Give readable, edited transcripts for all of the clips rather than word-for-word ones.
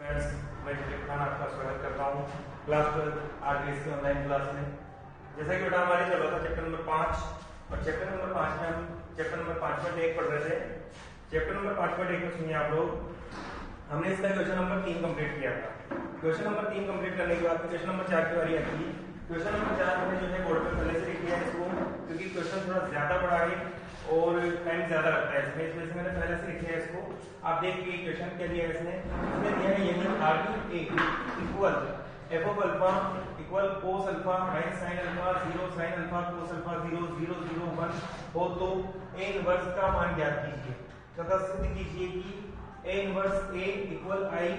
Friends, मैं विवेक खान आपका स्वागत करता हूँ क्लास 12 आज की इसकी ऑनलाइन क्लास में। जैसा कि बेटा हमारे चल रहा था चैप्टर नंबर 5 और चैप्टर नंबर 5 में हम चैप्टर नंबर 5.1 पढ़ रहे थे। चैप्टर नंबर 5.1 में सुनिए आप लोग, हमने इसका क्वेश्चन नंबर 3 कंप्लीट किया था। क्वेश्चन नंबर 3 कंप्लीट करने के बाद क्वेश्चन नंबर 4 की बारी आती है। क्वेश्चन नंबर 4 हमने जो है बोर्ड पर पहले से लिख लिया है इसको, क्योंकि क्वेश्चन थोड़ा ज्यादा पड़ा है और टाइम ज्यादा लगता है इसमें, इस वजह से मैंने पहले से लिखा है इसको। आप देखिए क्वेश्चन क्या दिया है इसमें दिया है यही RB A equal F of alpha equal cos alpha minus sine alpha 0 sine alpha cos alpha 0 0 0 1 हो तो ए इनवर्स का मान ज्ञात कीजिए तथा सिद्ध कीजिए कि ए इनवर्स ए इक्वल आई,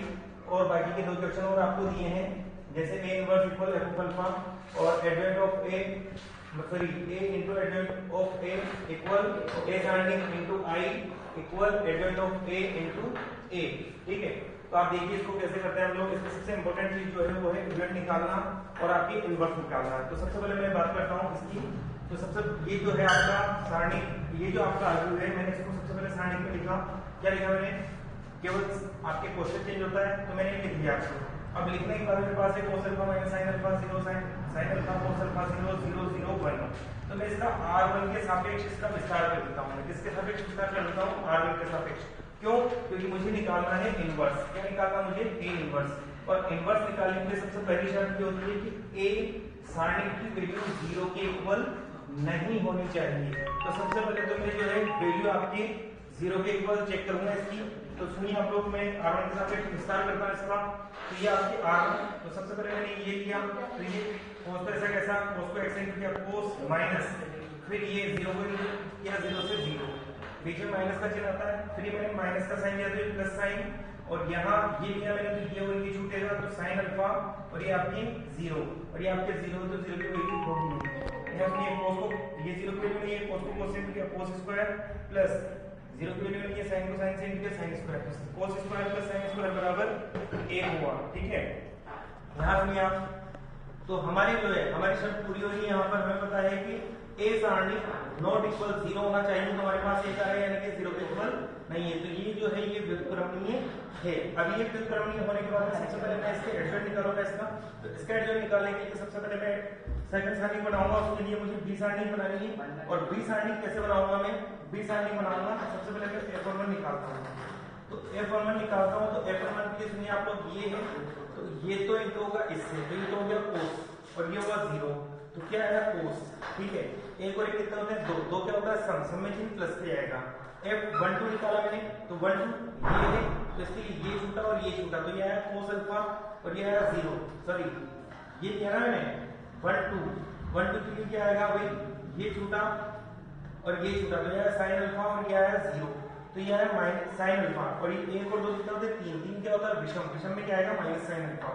और बाकी के दो क्वेश्चन और आपको दिए हैं, जैसे A inverse equal F of alpha और advent of A sorry a into adjoint of a equal a surrounding into I equal adjoint of a into a। ठीक है, तो आप देखिए इसको कैसे करते हैं हम लोग। इसमें सबसे इंपॉर्टेंट चीज जो है वो है एडजॉइंट निकालना और आपकी इनवर्स निकालना। तो सबसे पहले मैं बात करता हूँ इसकी। तो सबसे ये जो है आपका सारणी, ये जो आपका आर्ग्यू है, मैंने इसको सबसे पहले सारणी में लिखा। क्या लिखा मैंने? केवल आपके क्वेश्चन चेंज होता है तो मैंने लिख दिया आपको। अब लिखने के बाद मेरे पास है cos alpha minus sin alpha 0 sin alpha cos alpha 0 0 0 1। तो मैं इसका r1 के सापेक्ष इसका विस्तार कर देता हूं। किसके सापेक्ष विस्तार कर देता हूं? r1 के सापेक्ष। क्यों? क्योंकि मुझे निकालना है इनवर्स। क्या निकालना मुझे? a inverse. और इनवर्स निकालने के लिए सबसे पहली शर्त ये होती है कि a सारणी की वैल्यू 0 के इक्वल नहीं होनी चाहिए। तो सबसे पहले तो मैं जो है वैल्यू आपकी 0 के इक्वल चेक करूंगा इसकी। तो सुनिए आप लोग, मैं r1 के सापेक्ष विस्तार करता हूं इसका। तो ये आपकी r1, तो सबसे पहले मैंने ये किया, तो ये cos पे ऐसा कैसा, cos को x इंटू किया cos माइनस, फिर ये 0 को किया 0 से 0, बीच में माइनस का चिन्ह आता है, फिर ये मैंने माइनस का साइन लिया तो ये प्लस साइन, और यहाँ ये लिया मैंने तो ये और ये छूटेगा तो sin अल्फा, और ये आपकी 0, और ये आपके 0 तो 0 की वैल्यू होगी नहीं। यहाँ ये cos को ये 0 की वैल्यू नहीं है, cos को cos से इंटू किया cos स्क्वायर प्लस 0 की वैल्यू नहीं है, sin को sin से इंटू किया sin स्क्वायर, तो cos square plus sin square बराबर 1 हुआ। ठीक है, यहाँ सुनिए आप, तो हमारी जो है हमारी शर्त पूरी हो रही है। यहाँ पर हमें पता है कि ए सारणी नॉट इक्वल 0 होना चाहिए, तो हमारे पास एक आ रहा है यानी कि 0 के इक्वल नहीं है। तो ये जो है ये व्युत्क्रमणीय है। अब ये व्युत्क्रमणीय होने के बाद सबसे पहले मैं इसके एडजॉइंट निकालूंगा इसका। तो इसका एडजॉइंट निकालने के लिए सबसे पहले मैं सेकंड सारणी बनाऊंगा, उसके लिए मुझे बी सारणी बनानी है। और बी सारणी कैसे बनाऊंगा मैं? बी सारणी बनाऊंगा सबसे पहले मैं f11 निकालता हूँ। तो f11 निकालता हूँ, तो f11 के लिए सुनिए आप लोग, ये है तो ये तो एक होगा इससे, तो ये तो हो गया cos और ये होगा 0, तो क्या आएगा cos। ठीक है, एक और एक कितने होते हैं? 2, 2 क्या होगा? सम में चिन्ह प्लस से आएगा। f12 निकाला मैंने, तो 12 ये है, तो इसके लिए ये छूटा और ये छूटा, तो ये आया cos अल्फा और ये आया 0, सॉरी ये क्या है मैंने 12 के लिए क्या आएगा भाई? ये छूटा और ये छूटा, तो ये आया sin अल्फा और ये आया 0, तो ये है माइनस साइन अल्फा, और ये एक और दो कितना होते हैं? 3 क्या होता है? विषम। विषम में क्या आएगा? Minus sine alpha.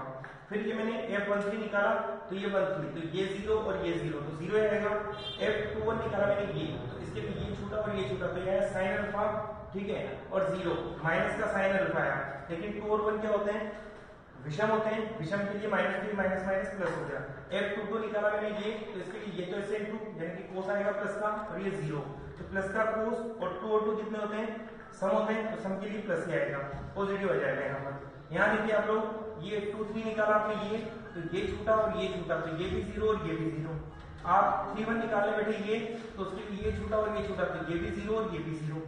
फिर ये मैंने f13 निकाला, तो ये 13, तो ये 0 और ये 0, तो 0 आएगा। f21 निकाला मैंने, ये तो इसके लिए ये छूटा और ये छूटा, तो ये है साइन अल्फा, ठीक है, और 0 माइनस का साइन अल्फा आया। लेकिन 2 और 1 क्या होते हैं? विषम होते हैं। विषम के लिए माइनस के माइनस माइनस प्लस हो गया। f22 निकाला मैंने, ये तो इसके लिए ये तो ऐसे इंटू यानी कि कोस आएगा प्लस का, और ये 0, तो प्लस का कोस, और 2 और 2 कितने होते हैं? सम होते हैं, तो सम के लिए प्लस ही आएगा, पॉजिटिव आ जाएगा यहाँ पर। यहाँ देखिए आप लोग, ये 2 3 निकाला आपने, ये तो ये छूटा और ये छूटा, तो ये भी 0 और ये भी 0। आप 3 1 निकालने बैठे, ये तो उसके लिए ये छूटा और ये छूटा, तो ये भी 0 और ये भी 0।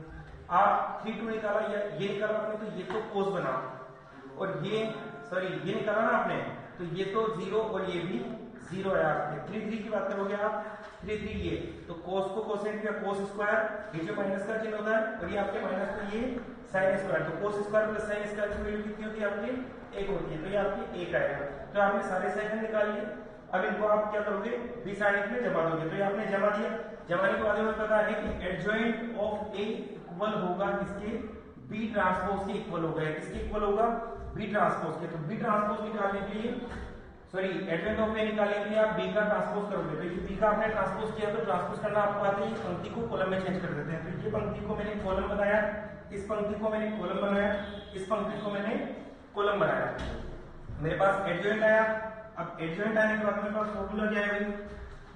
आप 3 2 निकाला, ये निकाला आपने, तो ये तो कोस बना, और ये सॉरी ये निकाला ना आपने, तो ये तो 0 और ये भी 0 है आपके। 3 3 की बात करोगे आप, 3 3 ये तो cos को कोसेंट या cos स्क्वायर, ये जो माइनस का चिन्ह होता है, और ये आपके माइनस तो ये sin स्क्वायर, तो cos square plus sin square की वैल्यू कितनी होती है आपकी? 1 होती है, तो ये आपकी 1 आएगा। तो आपने सारे सेकंड निकाल लिए। अब इनको आप क्या करोगे? बी सारणी में जमा दोगे, तो ये आपने जमा दिया। जमाने के बाद हमें पता है कि एडजॉइंट ऑफ ए इक्वल होगा किसके? बी ट्रांसपोज के इक्वल होगा। किसके इक्वल होगा? बी ट्रांसपोज के। तो बी ट्रांसपोज निकालने के लिए सॉरी एडजॉइंट ऑफ ए निकालने के लिए आप बी का ट्रांसपोज करोगे, तो ये बी का आपने ट्रांसपोज किया, तो ट्रांसपोज करना आपको आते ही पंक्ति को कॉलम में चेंज कर देते हैं। तो ये पंक्ति को मैंने कॉलम बनाया, इस पंक्ति को मैंने कॉलम बनाया, इस पंक्ति को मैंने कॉलम बनाया। मेरे पास एडजॉइंट आया। अब एडजॉइंट आने के बाद मेरे पास फॉर्मूला क्या है?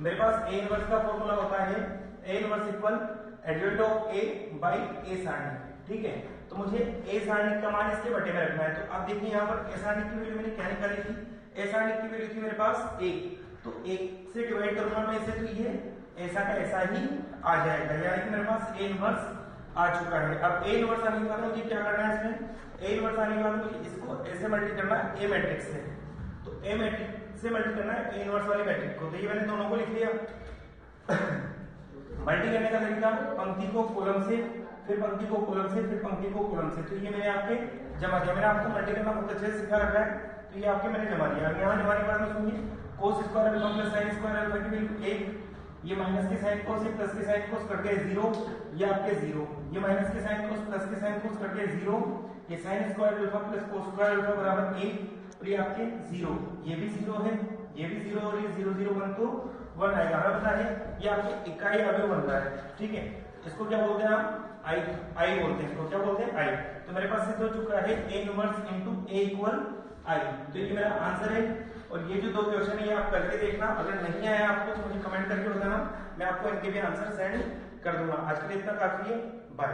मेरे पास ए इनवर्स का फॉर्मूला होता है A inverse equal adjoint of A by A सारणी। ठीक है, तो तो मुझे ए सारणिक का मान इसके बटे में रखना है। तो अब देखिए यहाँ पर ए सारणिक की वैल्यू मैंने क्या निकाली थी, ए सारणिक की वैल्यू थी मेरे पास 1, तो 1 से डिवाइड करूंगा मैं इसे, तो ये ऐसा का ऐसा ही आ जाएगा, यानी कि मेरे पास ए इनवर्स आ चुका है। अब ए इनवर्स आने के बाद मुझे क्या करना है, इसमें ए इनवर्स आने के बाद मुझे इसको ऐसे मल्टी करना है ए मैट्रिक्स से, तो ए मैट्रिक्स से मल्टी करना है ए इनवर्स वाले मैट्रिक्स को। तो ये मैंने दोनों को लिख लिया। मल्टी करने का तरीका, पंक्ति को कॉलम से, फिर पंक्ति को कॉलम से, फिर पंक्ति को कॉलम से। तो ये मैंने आपके जमा दिया, मैंने आपको मल्टी करना बहुत अच्छे से सिखा रखा है, तो ये आपके मैंने जमा दिया। यहाँ जमाने के बाद में सुनिए, cos square alpha plus sin square alpha की वैल्यू 1, ये माइनस के साइन कोस, ये प्लस के साइन कोस कट गए 0, ये आपके 0, ये माइनस के साइन कोस प्लस के साइन कोस कट गए 0, ये sin square alpha plus cos square alpha बराबर 1, और ये आपके 0, ये भी 0 है, ये भी 0, और ये 0 0 1 तो 1 आएगा। हमें पता है ये आपके इकाई अवयव बन रहा है, ठीक है। इसको क्या बोलते हैं हम, आई बोलते हैं, इसको क्या बोलते हैं, आई। तो मेरे पास सिद्ध हो चुका है A inverse into A equal I, तो ये मेरा आंसर है। और ये जो दो क्वेश्चन है ये आप करके देखना, अगर नहीं आया आपको तो मुझे कमेंट करके बताना, मैं आपको इनके भी आंसर सेंड कर दूंगा। आज के लिए इतना काफी है, बाय।